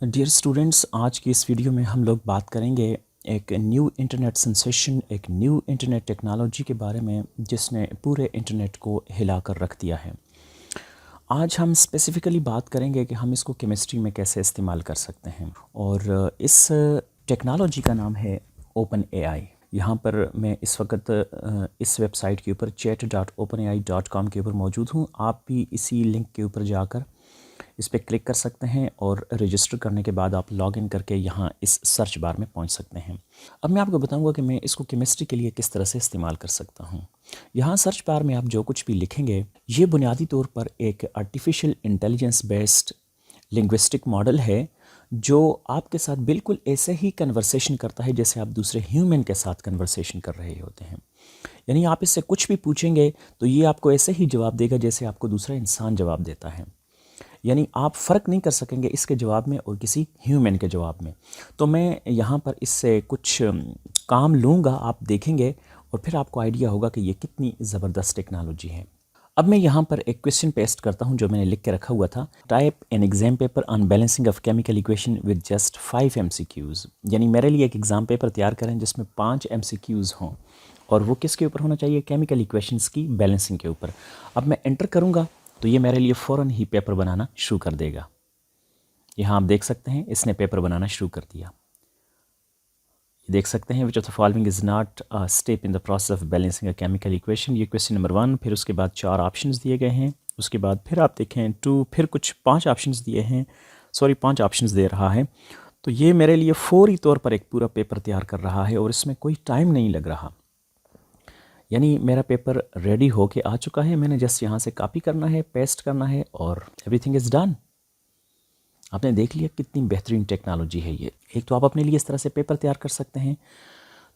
Dear students, आज की इस वीडियो में हम लोग बात करेंगे एक न्यू इंटरनेट सेंसेशन, एक न्यू इंटरनेट टेक्नोलॉजी के बारे में जिसने पूरे इंटरनेट को हिलाकर रख दिया है। आज हम स्पेसिफ़िकली बात करेंगे कि हम इसको केमिस्ट्री में कैसे इस्तेमाल कर सकते हैं और इस टेक्नोलॉजी का नाम है ओपन एआई। यहाँ पर मैं इस वक्त इस वेबसाइट के ऊपर chat.openai.com के ऊपर मौजूद हूँ। आप भी इसी लिंक के ऊपर जाकर इस पर क्लिक कर सकते हैं और रजिस्टर करने के बाद आप लॉगिन करके यहाँ इस सर्च बार में पहुँच सकते हैं। अब मैं आपको बताऊँगा कि मैं इसको केमिस्ट्री के लिए किस तरह से इस्तेमाल कर सकता हूँ। यहाँ सर्च बार में आप जो कुछ भी लिखेंगे, ये बुनियादी तौर पर एक artificial intelligence based linguistic model है जो आपके साथ बिल्कुल ऐसे ही कन्वर्सेशन करता है जैसे आप दूसरे ह्यूमन के साथ कन्वर्सेशन कर रहे होते हैं। यानी आप इससे कुछ भी पूछेंगे तो ये आपको ऐसे ही जवाब देगा जैसे आपको दूसरा इंसान जवाब देता है। यानी आप फ़र्क नहीं कर सकेंगे इसके जवाब में और किसी ह्यूमन के जवाब में। तो मैं यहाँ पर इससे कुछ काम लूँगा, आप देखेंगे और फिर आपको आइडिया होगा कि ये कितनी ज़बरदस्त टेक्नोलॉजी है। अब मैं यहाँ पर एक क्वेश्चन पेस्ट करता हूँ जो मैंने लिख के रखा हुआ था। Type an exam paper on balancing of chemical equation with just 5 MCQs। यानी मेरे लिए एक एग्ज़ाम पेपर तैयार करें जिसमें 5 MCQs हों और वो किसके ऊपर होना चाहिए? केमिकल इक्वेशंस की बैलेंसिंग के ऊपर। अब मैं एंटर करूँगा तो ये मेरे लिए फ़ौरन ही पेपर बनाना शुरू कर देगा। यहाँ आप देख सकते हैं इसने पेपर बनाना शुरू कर दिया। ये देख सकते हैं which of the following is not a step in the process of balancing a chemical equation. ये क्वेश्चन नंबर 1, फिर उसके बाद 4 ऑप्शंस दिए गए हैं। उसके बाद फिर आप देखें 2, फिर कुछ 5 ऑप्शंस दिए हैं, 5 ऑप्शंस दे रहा है। तो ये मेरे लिए फौरी तौर पर एक पूरा पेपर तैयार कर रहा है और इसमें कोई टाइम नहीं लग रहा। यानी मेरा पेपर रेडी होके आ चुका है। मैंने जस्ट यहाँ से कॉपी करना है, पेस्ट करना है और एवरीथिंग इज़ डन। आपने देख लिया कितनी बेहतरीन टेक्नोलॉजी है ये। एक तो आप अपने लिए इस तरह से पेपर तैयार कर सकते हैं,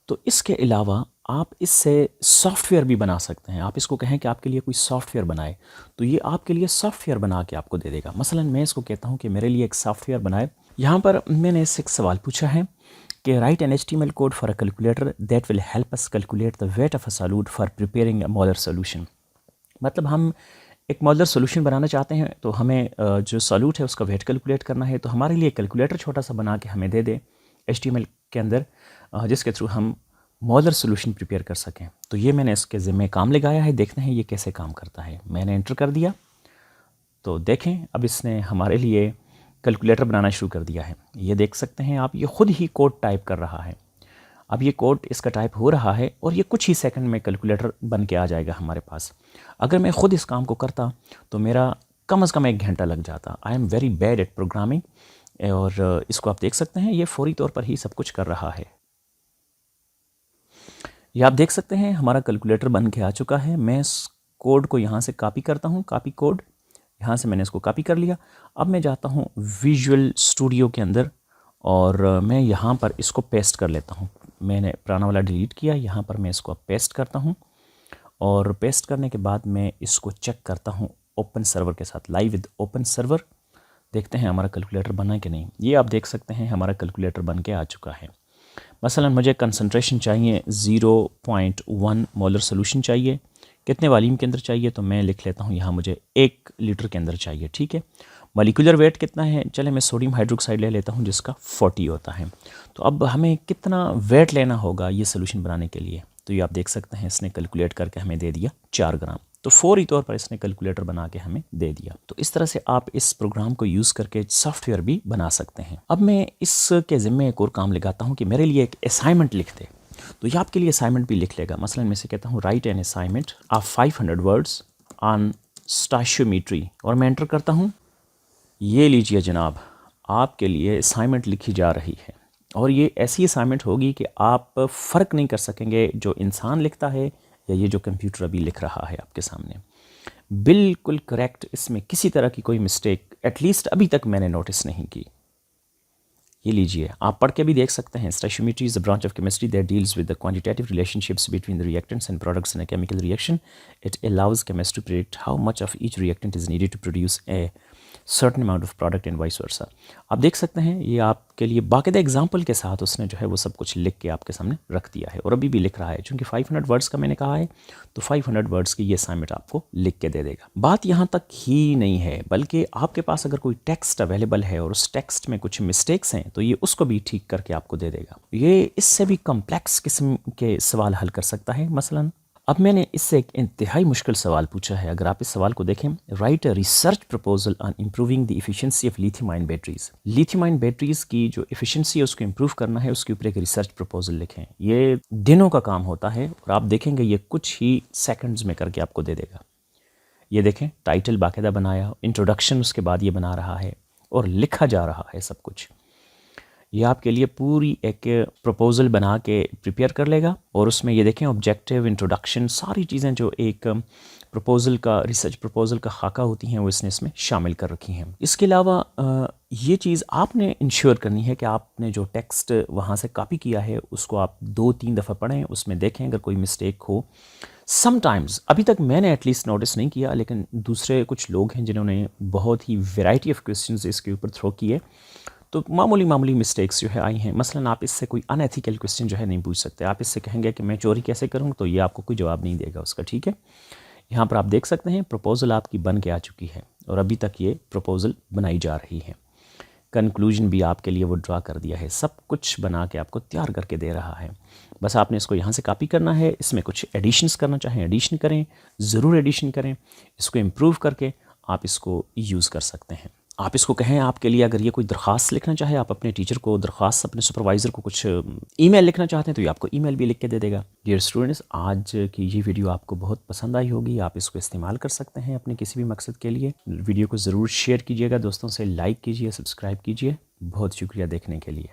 तो इसके अलावा आप इससे सॉफ्टवेयर भी बना सकते हैं। आप इसको कहें कि आपके लिए कोई सॉफ्टवेयर बनाए तो ये आपके लिए सॉफ्टवेयर बना के आपको दे देगा। मसलन मैं इसको कहता हूँ कि मेरे लिए एक सॉफ्टवेयर बनाए। यहाँ पर मैंने इससे एक सवाल पूछा है कि write an HTML code for a calculator that will help us calculate the weight of a solute for preparing a molar solution. मतलब हम एक मॉडलर सोल्यूशन बनाना चाहते हैं तो हमें जो सॉल्यूट है उसका वेट कैलकुलेट करना है, तो हमारे लिए कैलकुलेटर छोटा सा बना के हमें दे दे HTML के अंदर, जिसके थ्रू हम मॉडलर सोल्यूशन प्रिपेयर कर सकें। तो ये मैंने इसके ज़िम्मे काम लगाया है। देखते हैं ये कैसे काम करता है। मैंने एंटर कर दिया तो देखें अब इसने हमारे लिए कैलकुलेटर बनाना शुरू कर दिया है। ये देख सकते हैं आप, ये खुद ही कोड टाइप कर रहा है। अब ये कोड इसका टाइप हो रहा है और ये कुछ ही सेकंड में कैलकुलेटर बन के आ जाएगा हमारे पास। अगर मैं ख़ुद इस काम को करता तो मेरा कम से कम 1 घंटा लग जाता। I am very bad at programming. और इसको आप देख सकते हैं ये फौरी तौर पर ही सब कुछ कर रहा है। ये आप देख सकते हैं हमारा कैलकुलेटर बन के आ चुका है। मैं इस कोड को यहाँ से कॉपी करता हूँ, कॉपी कोड, यहाँ से मैंने इसको कॉपी कर लिया। अब मैं जाता हूँ विजुअल स्टूडियो के अंदर और मैं यहाँ पर इसको पेस्ट कर लेता हूँ। मैंने पुराना वाला डिलीट किया, यहाँ पर मैं इसको पेस्ट करता हूँ और पेस्ट करने के बाद मैं इसको चेक करता हूँ ओपन सर्वर के साथ, लाइव विद ओपन सर्वर। देखते हैं हमारा कैलकुलेटर बना कि नहीं। ये आप देख सकते हैं हमारा कैलकुलेटर बन के आ चुका है। मसलन मुझे कंसंट्रेशन चाहिए 0.1 मोलर सोल्यूशन चाहिए। कितने वॉल्यूम के अंदर चाहिए तो मैं लिख लेता हूँ यहाँ मुझे 1 लीटर के अंदर चाहिए। ठीक है। मॉलिक्यूलर वेट कितना है? चले मैं सोडियम हाइड्रोक्साइड ले लेता हूँ जिसका 40 होता है। तो अब हमें कितना वेट लेना होगा ये सोल्यूशन बनाने के लिए? तो ये आप देख सकते हैं इसने कैलकुलेट करके हमें दे दिया 4 ग्राम। तो फौरी तौर पर इसने कैलकुलेटर बना के हमें दे दिया। तो इस तरह से आप इस प्रोग्राम को यूज़ करके सॉफ्टवेयर भी बना सकते हैं। अब मैं इसके ज़िम्मे एक और काम लगाता हूँ कि मेरे लिए एक असाइनमेंट लिख दे। तो ये आपके लिए असाइनमेंट भी लिख लेगा। मसलन मैं से कहता हूँ write an assignment of 500 words on stoichiometry और मैं एंटर करता हूँ। ये लीजिए जनाब, आपके लिए असाइनमेंट लिखी जा रही है और ये ऐसी असाइनमेंट होगी कि आप फ़र्क नहीं कर सकेंगे जो इंसान लिखता है या ये जो कंप्यूटर अभी लिख रहा है आपके सामने। बिल्कुल करेक्ट, इसमें किसी तरह की कोई मिस्टेक एटलीस्ट अभी तक मैंने नोटिस नहीं की। ये लीजिए, आप पढ़ के भी देख सकते हैं। Stoichiometry is a branch of chemistry that deals with the quantitative relationships between the reactants and products in a chemical reaction. It allows chemist to predict how much of each reactant is needed to produce a certain amount of product and vice versa. आप देख सकते हैं ये आपके लिए बाकायदा example के साथ उसने जो है वो सब कुछ लिख के आपके सामने रख दिया है, और अभी भी लिख रहा है। चूँकि 500 वर्ड्स का मैंने कहा है तो 500 वर्ड्स की ये असाइनमेंट आपको लिख के दे देगा। बात यहाँ तक ही नहीं है, बल्कि आपके पास अगर कोई टेक्स्ट अवेलेबल है और उस टेक्स्ट में कुछ मिस्टेक्स हैं तो ये उसको भी ठीक करके आपको दे देगा। ये इससे भी कम्प्लेक्स किस्म के सवाल हल कर सकता है। मसलन अब मैंने इससे एक इंतहाई मुश्किल सवाल पूछा है। अगर आप इस सवाल को देखें, right a research proposal on improving the efficiency of lithium ion batteries. Lithium ion batteries की जो इफिशिएंसी है उसको इम्प्रूव करना है, उसके ऊपर एक रिसर्च प्रपोजल लिखें। ये दिनों का काम होता है और आप देखेंगे ये कुछ ही सेकंड्स में करके आपको दे देगा। ये देखें, टाइटल बाकायदा बनाया, इंट्रोडक्शन उसके बाद ये बना रहा है और लिखा जा रहा है सब कुछ। ये आपके लिए पूरी एक प्रपोज़ल बना के प्रिपेयर कर लेगा, और उसमें ये देखें ऑब्जेक्टिव, इंट्रोडक्शन, सारी चीज़ें जो एक प्रपोज़ल का, रिसर्च प्रपोज़ल का खाका होती हैं वो इसने इसमें शामिल कर रखी हैं। इसके अलावा ये चीज़ आपने इंश्योर करनी है कि आपने जो टेक्स्ट वहाँ से कॉपी किया है उसको आप 2-3 दफ़ा पढ़ें, उसमें देखें अगर कोई मिस्टेक हो। समटाइम्स, अभी तक मैंने एटलीस्ट नोटिस नहीं किया, लेकिन दूसरे कुछ लोग हैं जिन्होंने बहुत ही वैरायटी ऑफ क्वेश्चंस इसके ऊपर थ्रो किए, तो मामूली मिस्टेक्स जो है आई हैं। मसलन आप इससे कोई अनएथिकल क्वेश्चन जो है नहीं पूछ सकते। आप इससे कहेंगे कि मैं चोरी कैसे करूँ, तो ये आपको कोई जवाब नहीं देगा उसका, ठीक है। यहाँ पर आप देख सकते हैं प्रपोज़ल आपकी बन के आ चुकी है और अभी तक ये प्रपोज़ल बनाई जा रही है। कंक्लूजन भी आपके लिए वो ड्रा कर दिया है, सब कुछ बना के आपको तैयार करके दे रहा है। बस आपने इसको यहाँ से कॉपी करना है। इसमें कुछ एडिशंस करना चाहें एडिशन करें, ज़रूर एडिशन करें। इसको इम्प्रूव करके आप इसको यूज़ कर सकते हैं। आप इसको कहें आपके लिए अगर ये कोई दरख्वास्त लिखना चाहे, आप अपने टीचर को दरख्वास्त, अपने सुपरवाइज़र को कुछ ईमेल लिखना चाहते हैं तो ये आपको ईमेल भी लिख के दे देगा। डियर स्टूडेंट्स, आज की ये वीडियो आपको बहुत पसंद आई होगी। आप इसको इस्तेमाल कर सकते हैं अपने किसी भी मकसद के लिए। वीडियो को ज़रूर शेयर कीजिएगा दोस्तों से, लाइक कीजिए, सब्सक्राइब कीजिए। बहुत शुक्रिया देखने के लिए।